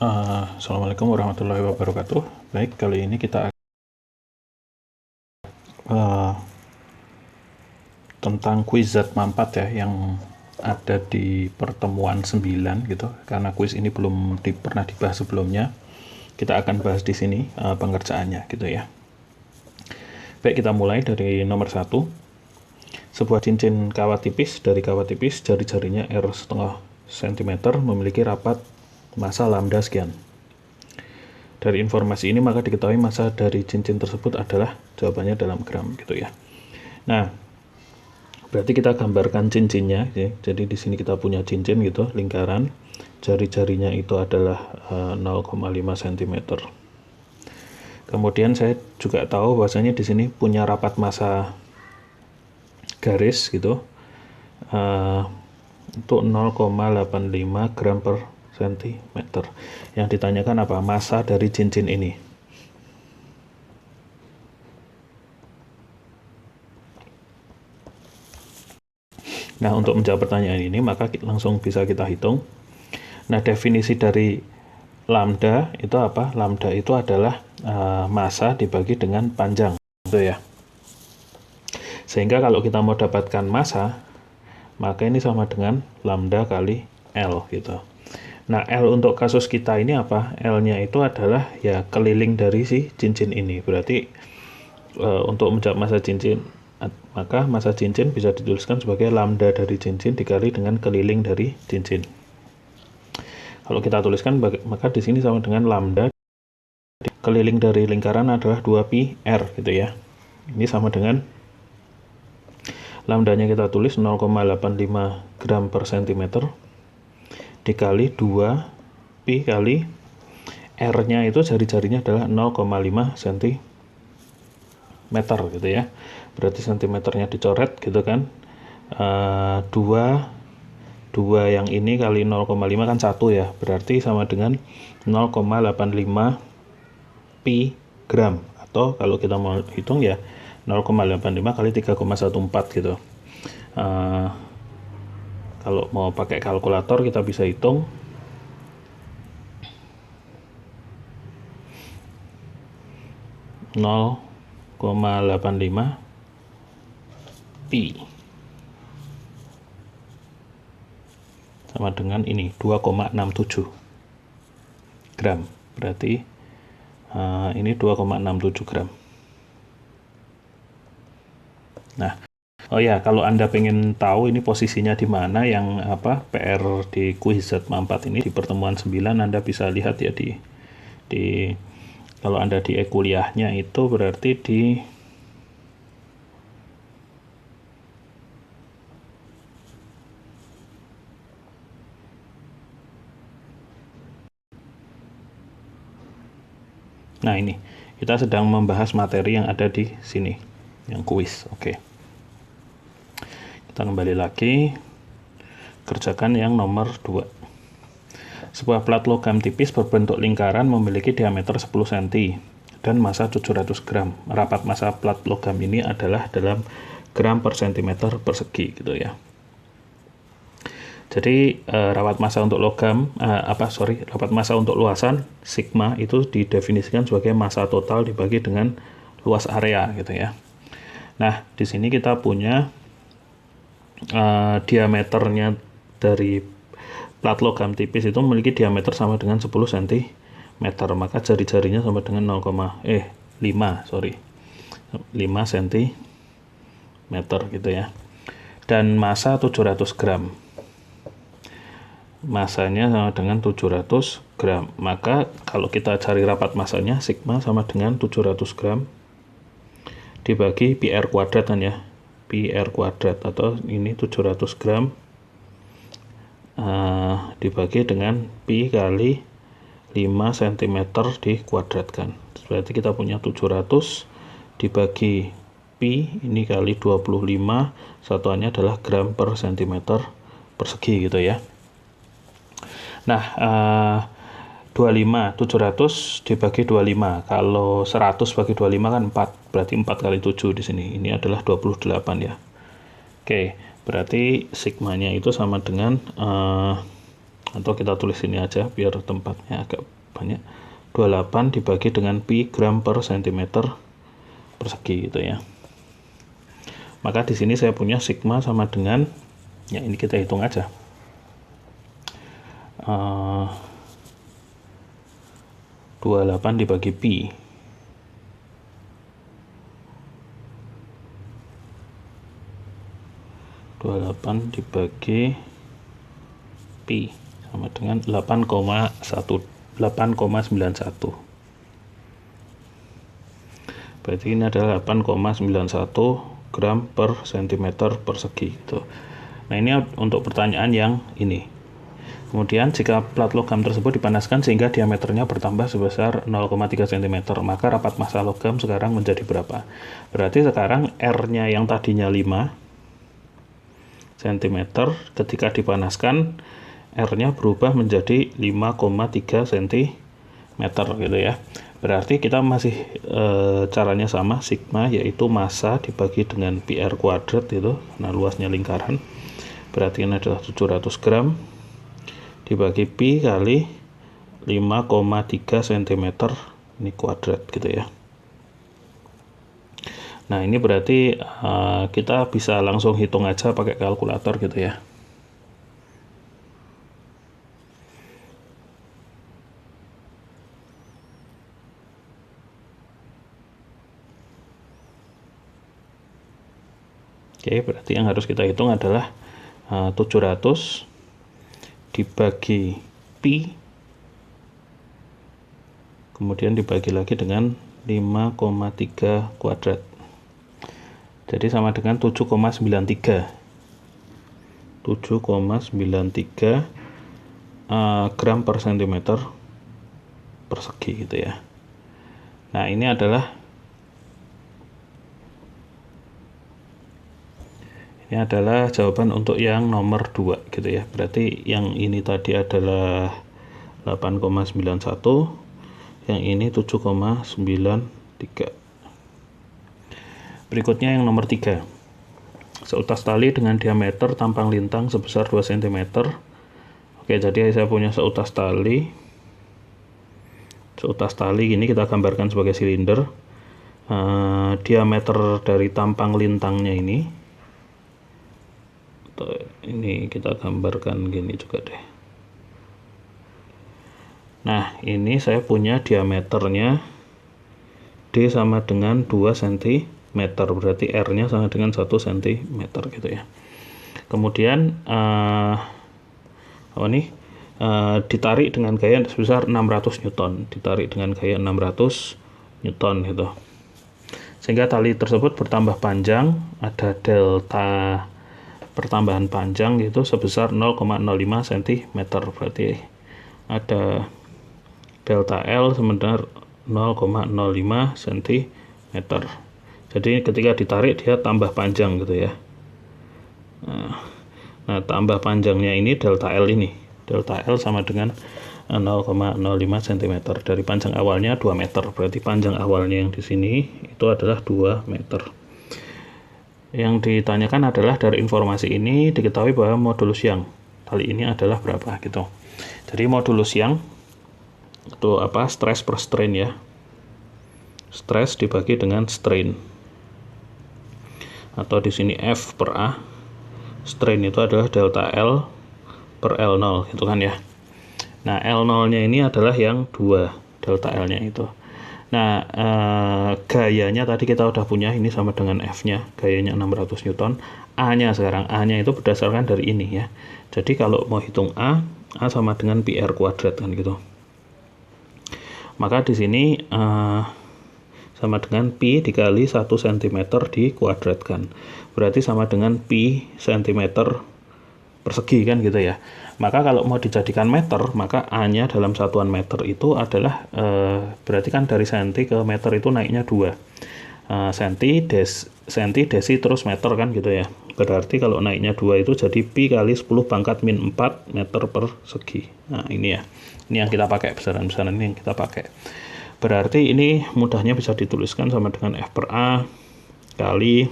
Assalamualaikum warahmatullahi wabarakatuh. Baik, kali ini kita tentang kuis Z4 ya, yang ada di pertemuan 9 gitu. Karena kuis ini belum pernah dibahas sebelumnya, kita akan bahas di sini pengerjaannya gitu ya. Baik, kita mulai dari nomor 1. Sebuah cincin kawat tipis, dari kawat tipis jari-jarinya R setengah cm memiliki rapat massa lambda sekian. Dari informasi ini maka diketahui massa dari cincin tersebut adalah, jawabannya dalam gram gitu ya. Nah, berarti kita gambarkan cincinnya ya. Jadi di sini kita punya cincin gitu, lingkaran, jari-jarinya itu adalah 0,5 cm. Kemudian saya juga tahu bahwasanya di sini punya rapat massa garis gitu, untuk 0,85 gram per cm. Yang ditanyakan apa? Massa dari cincin ini. Nah, untuk menjawab pertanyaan ini maka langsung bisa kita hitung. Nah, definisi dari lambda itu apa? Lambda itu adalah massa dibagi dengan panjang gitu ya. Sehingga kalau kita mau dapatkan massa, maka ini sama dengan lambda kali L gitu. Nah, L untuk kasus kita ini apa? L-nya itu adalah ya keliling dari si cincin ini. Berarti untuk menjawab massa cincin, maka massa cincin bisa dituliskan sebagai lambda dari cincin dikali dengan keliling dari cincin. Kalau kita tuliskan, maka di sini sama dengan lambda keliling dari lingkaran adalah 2pi r gitu ya. Ini sama dengan lambdanya kita tulis 0,85 gram per cm dikali 2pi kali r-nya itu jari-jarinya adalah 0,5 cm gitu ya. Berarti cm-nya dicoret gitu kan. 2 yang ini kali 0,5 kan 1 ya. Berarti sama dengan 0,85 pi gram, atau kalau kita mau hitung ya 0,85 kali 3,14 gitu. Kalau mau pakai kalkulator kita bisa hitung 0,85 pi sama dengan ini 2,67 gram. Berarti ini 2,67 gram. Nah, oh ya, kalau Anda pengen tahu ini posisinya di mana yang PR di kuis Z4 ini di pertemuan 9, Anda bisa lihat ya di kalau Anda di kuliahnya itu berarti di Nah, ini kita sedang membahas materi yang ada di sini, yang kuis. Oke. Kita kembali lagi, kerjakan yang nomor 2. Sebuah plat logam tipis berbentuk lingkaran memiliki diameter 10 cm dan massa 700 gram. Rapat massa plat logam ini adalah dalam gram per centimeter persegi gitu ya. Jadi rapat massa untuk logam, rapat massa untuk luasan sigma itu didefinisikan sebagai massa total dibagi dengan luas area gitu ya. Nah, di sini kita punya diameternya dari plat logam tipis itu memiliki diameter sama dengan 10 cm, maka jari-jarinya sama dengan 5 cm gitu ya. Dan massa 700 gram. Massanya sama dengan 700 gram. Maka kalau kita cari rapat massanya, sigma sama dengan 700 gram dibagi pi r kuadrat kan ya. Pi r kuadrat, atau ini 700 gram dibagi dengan pi kali 5 cm dikuadratkan. Berarti kita punya 700 dibagi pi ini kali 25, satuannya adalah gram per cm persegi gitu ya. Nah, 700 dibagi 25. Kalau 100 bagi 25 kan 4. Berarti 4 kali 7 di sini. Ini adalah 28 ya. Oke, berarti sigmanya itu sama dengan atau kita tulis ini aja biar tempatnya agak banyak. 28 dibagi dengan pi gram per centimeter persegi gitu ya. Maka di sini saya punya sigma sama dengan, ya ini kita hitung aja. 28 dibagi pi. 28 dibagi pi sama dengan 8,91. Berarti ini adalah 8,91 gram per centimeter persegi gitu. Nah, ini untuk pertanyaan yang ini. Kemudian jika plat logam tersebut dipanaskan sehingga diameternya bertambah sebesar 0,3 cm, maka rapat massa logam sekarang menjadi berapa? Berarti sekarang R-nya yang tadinya 5 cm, ketika dipanaskan R-nya berubah menjadi 5,3 cm gitu ya. Berarti kita masih caranya sama, sigma yaitu massa dibagi dengan PR kuadrat itu, nah luasnya lingkaran. Berarti ini adalah 700 gram dibagi pi kali 5,3 cm ini kuadrat gitu ya. Nah, ini berarti kita bisa langsung hitung aja pakai kalkulator gitu ya. Oke, berarti yang harus kita hitung adalah 700 dibagi pi, kemudian dibagi lagi dengan 5,3 kuadrat. Jadi sama dengan 7,93 gram per centimeter persegi gitu ya. Nah, ini adalah jawaban untuk yang nomor 2 gitu ya. Berarti yang ini tadi adalah 8,91, yang ini 7,93. Berikutnya yang nomor 3. Seutas tali dengan diameter tampang lintang sebesar 2 cm. Oke, jadi saya punya seutas tali. Seutas tali ini kita gambarkan sebagai silinder. Diameter dari tampang lintangnya ini kita gambarkan gini juga deh. Nah, ini saya punya diameternya D sama dengan 2 cm, berarti R-nya sama dengan 1 cm gitu ya. Kemudian ditarik dengan gaya sebesar 600 Newton, gitu. Sehingga tali tersebut bertambah panjang, ada delta pertambahan panjang gitu sebesar 0,05 cm, berarti ada delta L sebentar 0,05 cm. Jadi ketika ditarik dia tambah panjang gitu ya. Nah, tambah panjangnya ini delta L ini. Delta L sama dengan 0,05 cm. Dari panjang awalnya 2 meter. Berarti panjang awalnya yang di sini itu adalah 2 meter. Yang ditanyakan adalah dari informasi ini diketahui bahwa modulus yang tali ini adalah berapa gitu. Jadi modulus yang itu apa? Stress per strain ya. Stress dibagi dengan strain. Atau di sini F per A. Strain itu adalah delta L per L0 gitu kan ya. Nah, L0-nya ini adalah yang 2, delta L-nya itu. Nah, gayanya tadi kita udah punya, ini sama dengan F-nya, gayanya 600 Newton. A-nya sekarang, A-nya itu berdasarkan dari ini ya. Jadi kalau mau hitung A sama dengan PR kuadrat kan gitu. Maka di sini sama dengan pi dikali 1 cm dikuadratkan. Berarti sama dengan pi cm persegi kan gitu ya. Maka kalau mau dijadikan meter, maka A-nya dalam satuan meter itu adalah berarti kan dari senti ke meter itu naiknya 2. Senti, desi, terus meter kan gitu ya. Berarti kalau naiknya 2 itu jadi pi kali 10 pangkat min 4 meter persegi. Nah, ini ya. Ini yang kita pakai, besaran-besaran ini yang kita pakai. Berarti ini mudahnya bisa dituliskan sama dengan F per A kali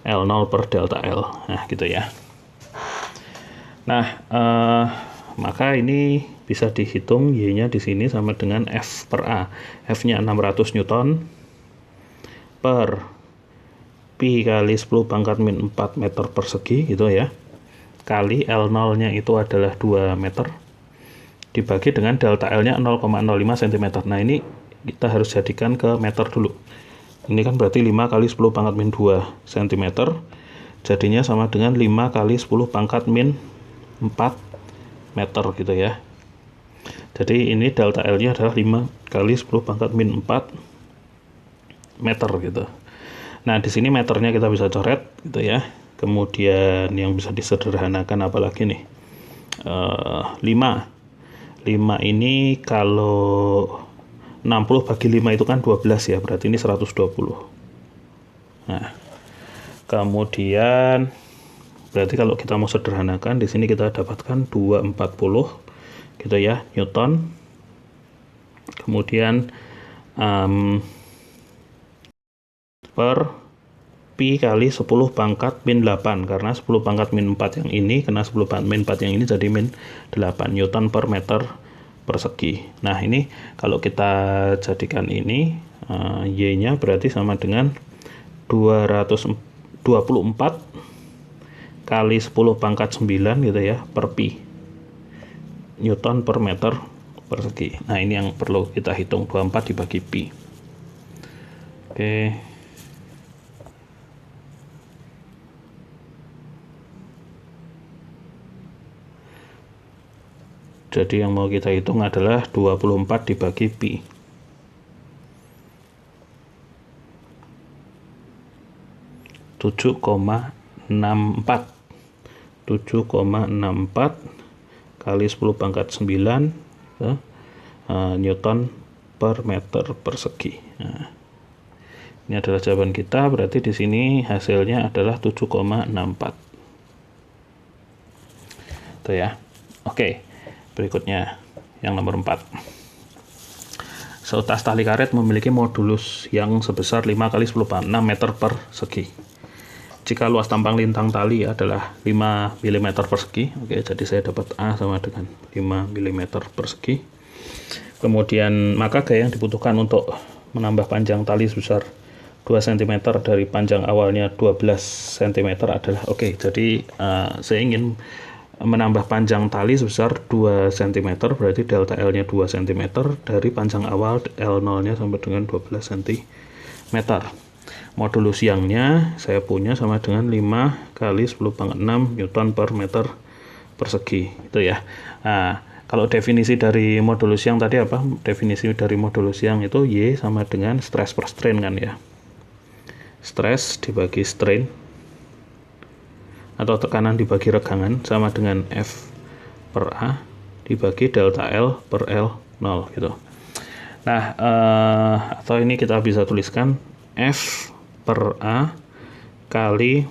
L0 per delta L. Nah, gitu ya. Nah, maka ini bisa dihitung Y-nya di sini sama dengan F per A. F-nya 600 Newton per Pi kali 10 pangkat min 4 meter persegi gitu ya. Kali L0-nya itu adalah 2 meter. Dibagi dengan delta L-nya 0,05 cm. Nah, ini kita harus jadikan ke meter dulu. Ini kan berarti 5 kali 10 pangkat min 2 cm. Jadinya sama dengan 5 kali 10 pangkat min 4 meter gitu ya. Jadi ini delta L-nya adalah 5 kali 10 pangkat min 4 meter gitu. Nah, di sini meternya kita bisa coret gitu ya. Kemudian yang bisa disederhanakan apalagi nih? 5 ini kalau 60 bagi 5 itu kan 12 ya, berarti ini 120. Nah, kemudian berarti kalau kita mau sederhanakan di sini kita dapatkan 240 gitu ya, Newton. Kemudian per Pi kali 10 pangkat min 8, karena 10 pangkat min 4 yang ini kena 10 pangkat min 4 yang ini jadi min 8 Newton per meter persegi. Nah, ini kalau kita jadikan ini Y-nya berarti sama dengan 224 kali 10 pangkat 9 gitu ya per Pi Newton per meter persegi. Nah, ini yang perlu kita hitung, 24 dibagi Pi. Oke. Jadi yang mau kita hitung adalah 24 dibagi Pi. Tujuh koma enam empat kali 10 pangkat 9 Newton per meter persegi. Nah, ini adalah jawaban kita, berarti di sini hasilnya adalah 7,64. Itu ya. Oke. Berikutnya yang nomor 4. Seutas tali karet memiliki modulus yang sebesar 5 kali 10 pangkat 6 meter persegi. Jika luas tampang lintang tali adalah 5 mm persegi, oke, jadi saya dapat A sama dengan 5 mm persegi. Kemudian maka gaya yang dibutuhkan untuk menambah panjang tali sebesar 2 cm dari panjang awalnya 12 cm adalah, oke, jadi saya ingin menambah panjang tali sebesar 2 cm, berarti delta L-nya 2 cm dari panjang awal L0-nya sampai dengan 12 cm. Modulus yang-nya saya punya sama dengan 5 kali 10 pangkat 6 Newton per meter persegi, itu ya. Nah, kalau definisi dari modulus yang tadi apa? Definisi dari modulus yang itu Y sama dengan stress per strain kan ya. Stress dibagi strain atau tekanan dibagi regangan sama dengan F per A dibagi delta L per L0 gitu. Nah, atau ini kita bisa tuliskan F per A kali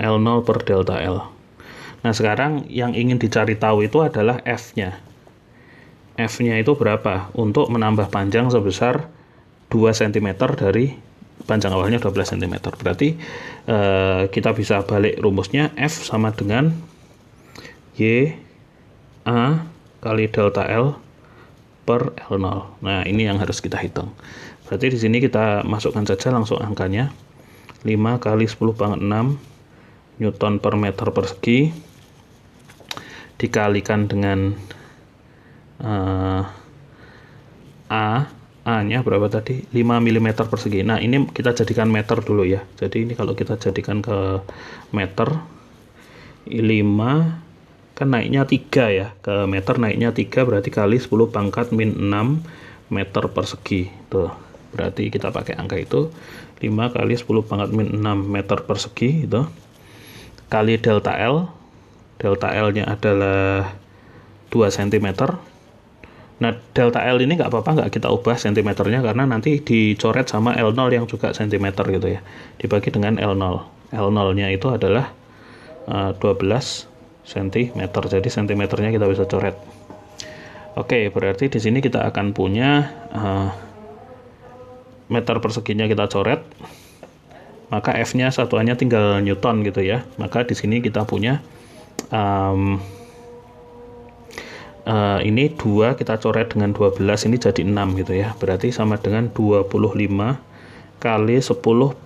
L0 per delta L. Nah, sekarang yang ingin dicari tahu itu adalah F-nya. F-nya itu berapa untuk menambah panjang sebesar 2 cm dari panjang awalnya 12 cm. Berarti kita bisa balik rumusnya, F sama dengan Y A kali delta L per L0. Nah, ini yang harus kita hitung. Berarti di sini kita masukkan saja langsung angkanya. 5 kali 10 pangkat 6 Newton per meter persegi dikalikan dengan A-nya berapa tadi? 5 mm persegi. Nah, ini kita jadikan meter dulu ya. Jadi ini kalau kita jadikan ke meter, 5 kan naiknya 3 ya. Ke meter naiknya 3, berarti kali 10 pangkat min 6 meter persegi. Tuh, berarti kita pakai angka itu. 5 kali 10 pangkat min 6 meter persegi itu. Kali delta L. Delta L-nya adalah 2 cm. Nah, delta L ini nggak apa-apa, nggak kita ubah sentimeternya karena nanti dicoret sama L0 yang juga sentimeter gitu ya. Dibagi dengan L0. L0-nya itu adalah 12 cm. Jadi sentimeternya kita bisa coret. Oke, berarti di sini kita akan punya meter perseginya kita coret. Maka F-nya satuannya tinggal Newton gitu ya. Maka di sini kita punya ini 2 kita coret dengan 12, ini jadi 6 gitu ya. Berarti sama dengan 25 kali 10.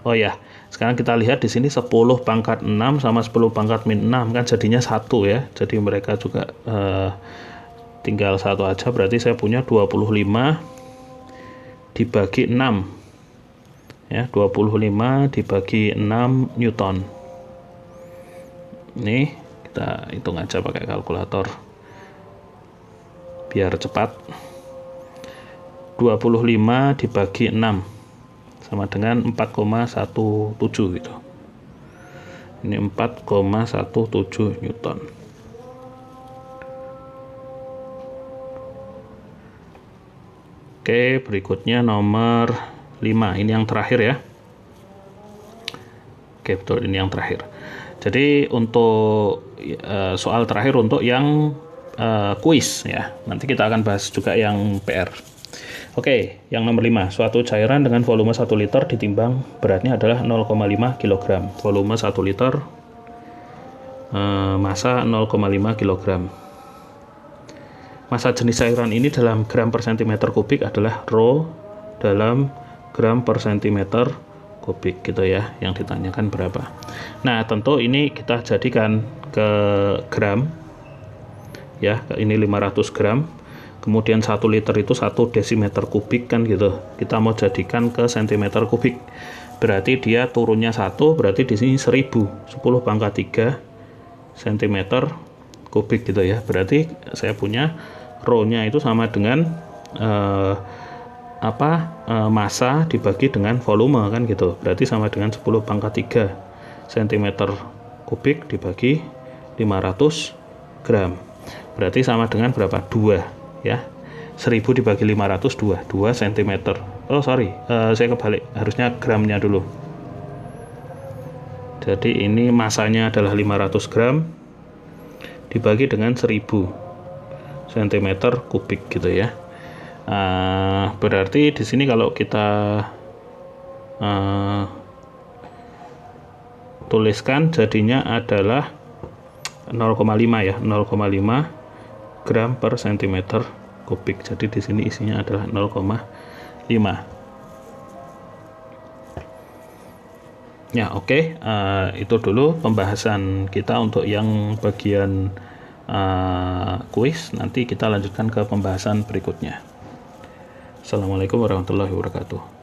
Oh ya, sekarang kita lihat di sini 10 pangkat 6 sama 10 pangkat min 6 kan jadinya 1 ya. Jadi mereka juga tinggal 1 aja. Berarti saya punya 25 dibagi 6 ya, 25 dibagi 6 Newton. Ini kita hitung aja pakai kalkulator biar cepat. 25 dibagi 6 sama dengan 4,17 gitu. Ini 4,17 Newton. Oke, berikutnya nomor 5. Ini yang terakhir ya. Oke, betul, ini yang terakhir. Jadi untuk soal terakhir untuk yang kuis ya. Nanti kita akan bahas juga yang PR. Oke, yang nomor 5. Suatu cairan dengan volume 1 liter ditimbang beratnya adalah 0,5 kg. Volume 1 liter, massa 0,5 kg. Massa jenis cairan ini dalam gram per centimeter kubik adalah rho dalam gram per centimeter kubik gitu ya, yang ditanyakan berapa. Nah, tentu ini kita jadikan ke gram ya, ini 500 gram. Kemudian 1 liter itu 1 desimeter kubik kan gitu. Kita mau jadikan ke sentimeter kubik. Berarti dia turunnya 1, berarti di sini 1000, 10 pangkat 3 cm kubik gitu ya. Berarti saya punya rho-nya itu sama dengan massa dibagi dengan volume kan gitu. Berarti sama dengan 10 pangkat 3 cm kubik dibagi 500 gram. Berarti sama dengan berapa? 2 ya. 1000 dibagi 500 2 cm. Oh sorry, saya kebalik, harusnya gramnya dulu. Jadi ini massanya adalah 500 gram dibagi dengan 1000 cm kubik gitu ya. Berarti di sini kalau kita tuliskan jadinya adalah 0,5 ya, 0,5 gram per centimeter kubik. Jadi di sini isinya adalah 0,5. Ya oke, itu dulu pembahasan kita untuk yang bagian kuis. Nanti kita lanjutkan ke pembahasan berikutnya. Assalamualaikum warahmatullahi wabarakatuh.